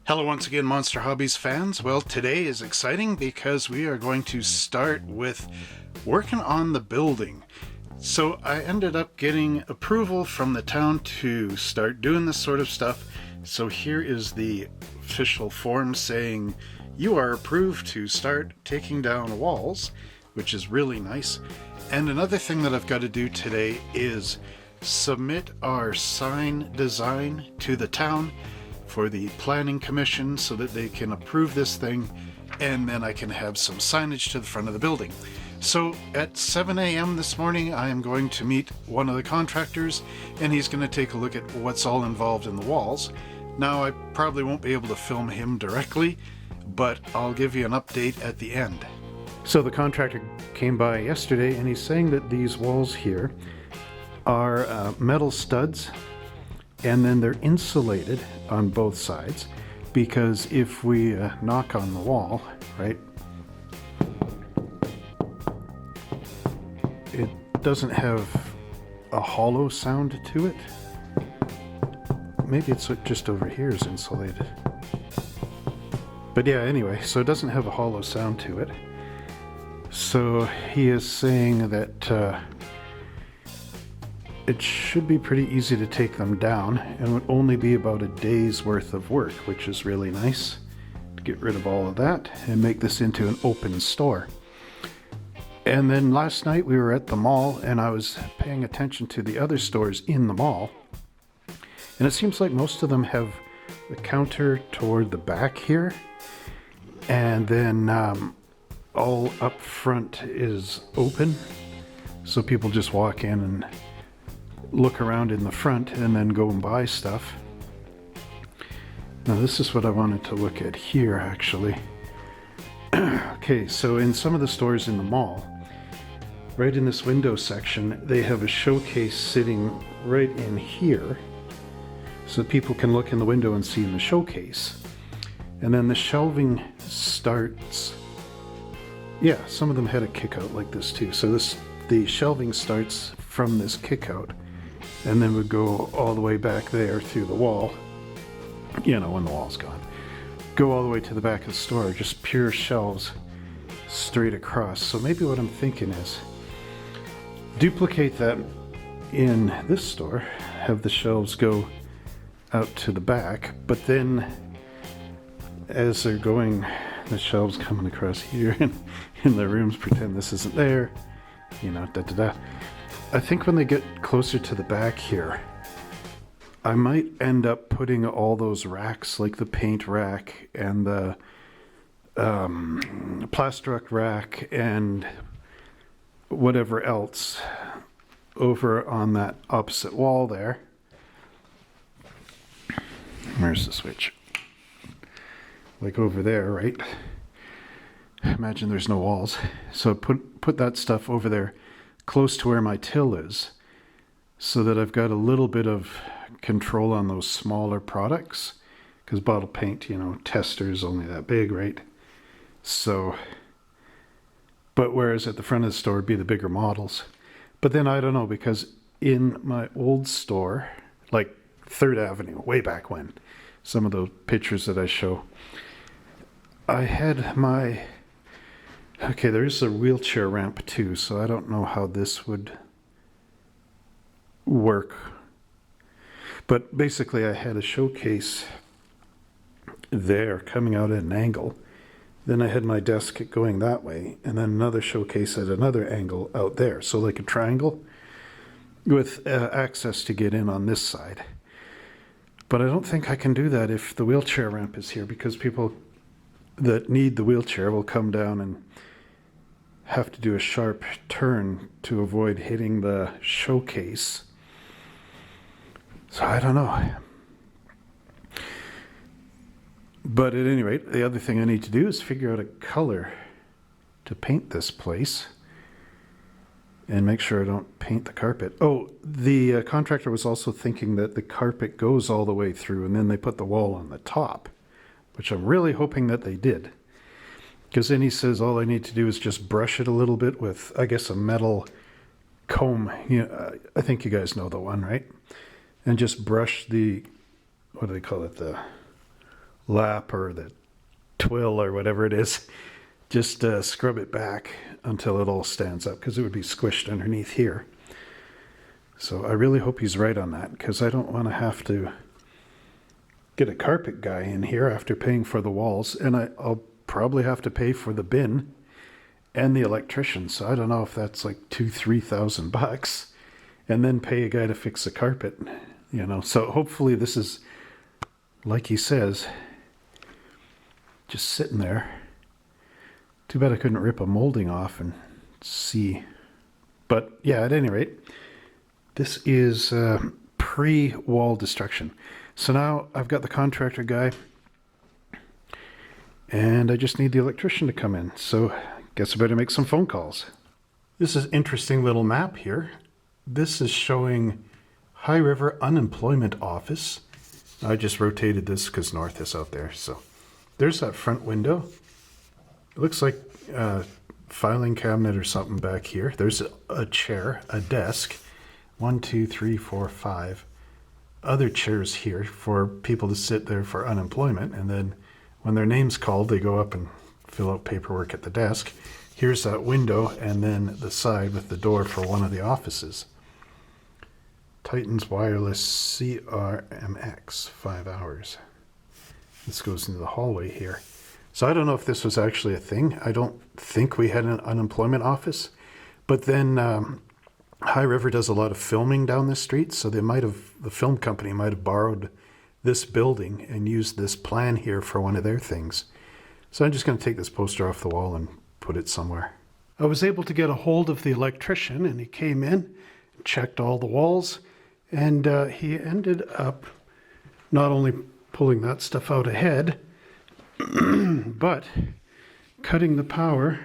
Hello once again, Monster Hobbies fans. Well, today is exciting because we are going to start with working on the building. So I ended up getting approval from the town to start doing this sort of stuff. So here is the official form saying you are approved to start taking down walls, which is really nice. And another thing that I've got to do today is submit our sign design to the town for the planning commission so that they can approve this thing, and then I can have some signage to the front of the building. So at 7 a.m. this morning I am going to meet one of the contractors, and he's going to take a look at what's all involved in the walls. Now I probably won't be able to film him directly, but I'll give you an update at the end. So the contractor came by yesterday and he's saying that these walls here are metal studs, and then they're insulated on both sides, because if we knock on the wall, right, it doesn't have a hollow sound to it. Maybe it's just over here is insulated. But yeah, anyway, so it doesn't have a hollow sound to it. So he is saying that it should be pretty easy to take them down, and would only be about a day's worth of work, which is really nice to get rid of all of that and make this into an open store. And then last night we were at the mall and I was paying attention to the other stores in the mall, and it seems like most of them have the counter toward the back here, and then all up front is open, so people just walk in and look around in the front and then go and buy stuff. Now this is what I wanted to look at here actually. Okay, so in some of the stores in the mall, right in this window section, they have a showcase sitting right in here so people can look in the window and see in the showcase. And then the shelving starts, yeah, some of them had a kick out like this too. So the shelving starts from this kick out and then would go all the way back there through the wall, you know, when the wall's gone. Go all the way to the back of the store, just pure shelves straight across. So maybe what I'm thinking is duplicate that in this store, have the shelves go out to the back, but then as they're going, the shelves coming across here and in the rooms, pretend this isn't there, you know, da-da-da. I think when they get closer to the back here, I might end up putting all those racks, like the paint rack and the plaster rack and whatever else, over on that opposite wall there. Where's the switch? Like over there, right? Imagine there's no walls. So put that stuff over there close to where my till is, so that I've got a little bit of control on those smaller products, because bottle paint, you know, tester's only that big, right? So, but whereas at the front of the store would be the bigger models. But then I don't know, because in my old store, like 3rd Avenue, way back when, some of those pictures that I show, I had my, okay, there is a wheelchair ramp too, so I don't know how this would work. But basically I had a showcase there coming out at an angle. Then I had my desk going that way, and then another showcase at another angle out there. So like a triangle with access to get in on this side. But I don't think I can do that if the wheelchair ramp is here, because people that need the wheelchair will come down and have to do a sharp turn to avoid hitting the showcase. So I don't know. But at any rate, the other thing I need to do is figure out a color to paint this place and make sure I don't paint the carpet. Oh, the contractor was also thinking that the carpet goes all the way through and then they put the wall on the top, which I'm really hoping that they did. Because then he says all I need to do is just brush it a little bit with, I guess, a metal comb. You know, I think you guys know the one, right? And just brush the, what do they call it, the lap or the twill or whatever it is, just scrub it back until it all stands up, because it would be squished underneath here. So I really hope he's right on that, because I don't want to have to get a carpet guy in here after paying for the walls, and I'll probably have to pay for the bin and the electrician. So I don't know if that's like $2,000-3,000, and then pay a guy to fix the carpet, you know. So hopefully this is, like he says, just sitting there. Too bad I couldn't rip a molding off and see. But yeah, at any rate, this is pre-wall destruction. So now I've got the contractor guy, and I just need the electrician to come in. So I guess I better make some phone calls. This is an interesting little map here. This is showing High River Unemployment Office. I just rotated this because North is out there. So there's that front window. It looks like a filing cabinet or something back here. There's a chair, a desk. 1, 2, 3, 4, 5 other chairs here for people to sit there for unemployment, and then when their name's called, they go up and fill out paperwork at the desk. Here's that window, and then the side with the door for one of the offices. Titans Wireless CRMX, 5 hours. This goes into the hallway here. So I don't know if this was actually a thing. I don't think we had an unemployment office, but then High River does a lot of filming down the street, so the film company might have borrowed this building and used this plan here for one of their things. So I'm just going to take this poster off the wall and put it somewhere. I was able to get a hold of the electrician, and he came in, checked all the walls, and he ended up not only pulling that stuff out ahead, but cutting the power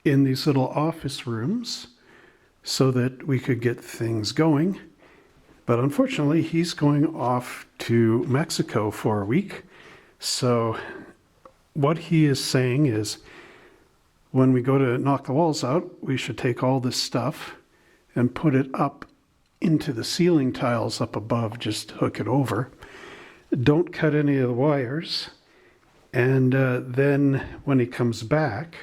in these little office rooms so that we could get things going. But unfortunately, he's going off to Mexico for a week. So what he is saying is, when we go to knock the walls out, we should take all this stuff and put it up into the ceiling tiles up above, just hook it over. Don't cut any of the wires. And then when he comes back,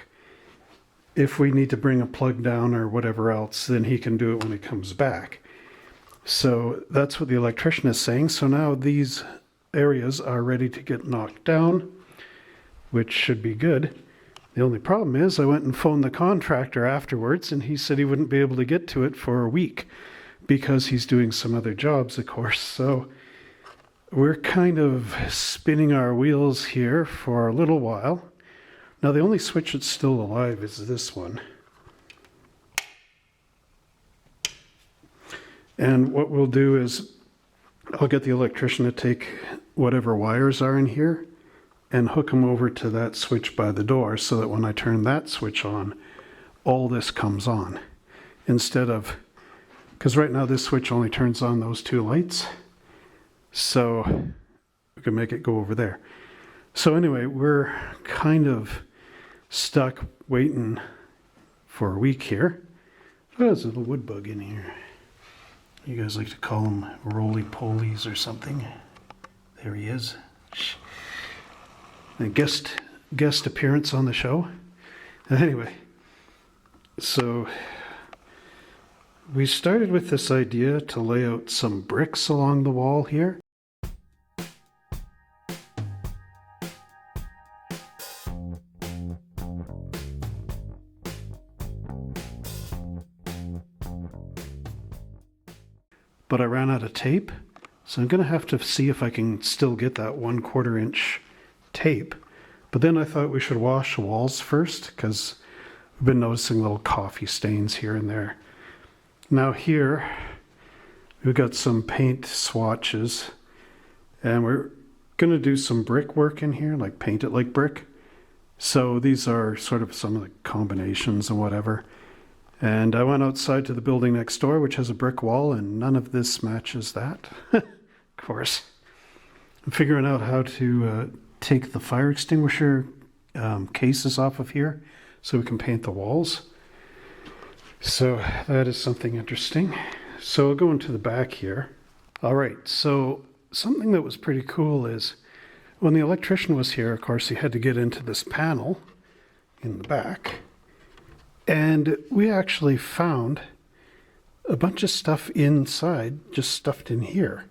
if we need to bring a plug down or whatever else, then he can do it when he comes back. So that's what the electrician is saying. So now these areas are ready to get knocked down, which should be good. The only problem is I went and phoned the contractor afterwards, and he said he wouldn't be able to get to it for a week because he's doing some other jobs, of course. So we're kind of spinning our wheels here for a little while. Now, the only switch that's still alive is this one. And what we'll do is I'll get the electrician to take whatever wires are in here and hook them over to that switch by the door, so that when I turn that switch on, all this comes on. Instead of, because right now this switch only turns on those 2 lights. So we can make it go over there. So anyway, we're kind of stuck waiting for a week here. Oh, there's a little wood bug in here. You guys like to call them roly-polies or something. There he is. A guest appearance on the show. Anyway, so we started with this idea to lay out some bricks along the wall here. But I ran out of tape, so I'm going to have to see if I can still get that 1/4 inch tape. But then I thought we should wash the walls first, because I've been noticing little coffee stains here and there. Now here, we've got some paint swatches, and we're going to do some brick work in here, like paint it like brick. So these are sort of some of the combinations and whatever. And I went outside to the building next door, which has a brick wall, and none of this matches that. Of course. I'm figuring out how to take the fire extinguisher cases off of here so we can paint the walls. So that is something interesting. So I'll go into the back here. All right, so something that was pretty cool is when the electrician was here, of course, he had to get into this panel in the back. And we actually found a bunch of stuff inside, just stuffed in here.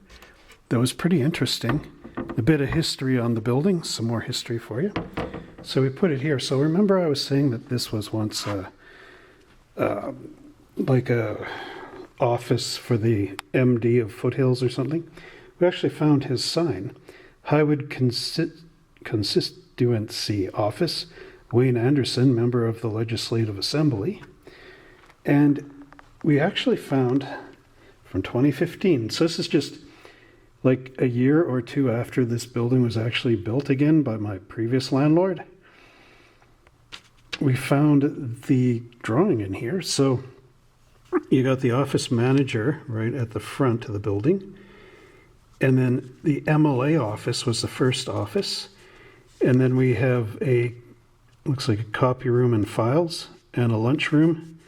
That was pretty interesting. A bit of history on the building, some more history for you. So we put it here. So remember I was saying that this was once like a office for the MD of Foothills or something. We actually found his sign. Highwood Constituency Office, Wayne Anderson, member of the Legislative Assembly. And we actually found from 2015. So this is just like a year or two after this building was actually built again by my previous landlord. We found the drawing in here. So you got the office manager right at the front of the building. And then the MLA office was the first office. And then we have looks like a copy room and files and a lunch room.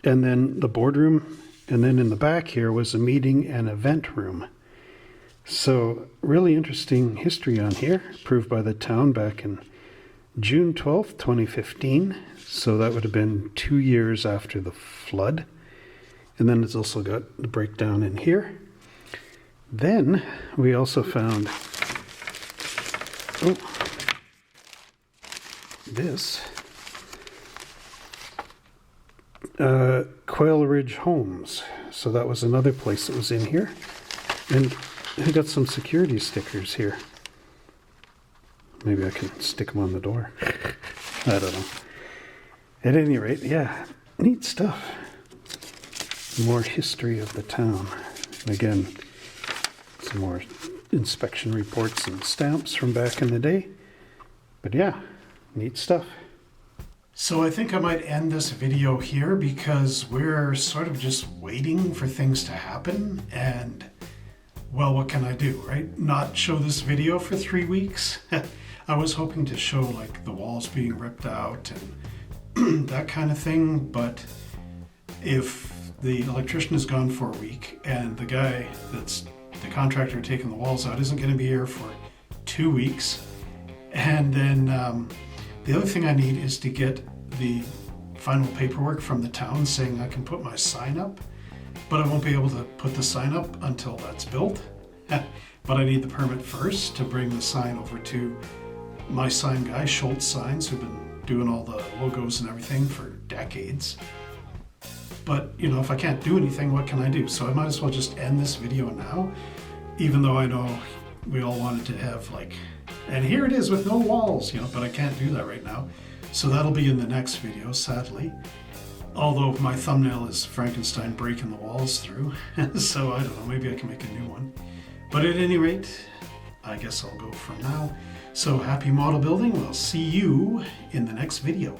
And then the boardroom. And then in the back here was a meeting and event room. So really interesting history on here, approved by the town back in June 12th, 2015. So that would have been 2 years after the flood. And then it's also got the breakdown in here. Then we also found this Quail Ridge Homes. So that was another place that was in here. And I got some security stickers here. Maybe I can stick them on the door. I don't know. At any rate, yeah, neat stuff. More history of the town. And again, some more inspection reports and stamps from back in the day. But yeah, neat stuff. So I think I might end this video here because we're sort of just waiting for things to happen. And well, what can I do, right? Not show this video for 3 weeks? I was hoping to show like the walls being ripped out and that kind of thing. But if the electrician is gone for a week and the guy that's the contractor taking the walls out isn't going to be here for 2 weeks. And then the other thing I need is to get the final paperwork from the town saying I can put my sign up, but I won't be able to put the sign up until that's built. But I need the permit first to bring the sign over to my sign guy, Schultz Signs, who've been doing all the logos and everything for decades. But, you know, if I can't do anything, what can I do? So I might as well just end this video now, even though I know we all wanted to have like, and here it is with no walls, you know, but I can't do that right now. So that'll be in the next video, sadly. Although my thumbnail is Frankenstein breaking the walls through. So I don't know, maybe I can make a new one. But at any rate, I guess I'll go from now. So happy model building. We'll see you in the next video.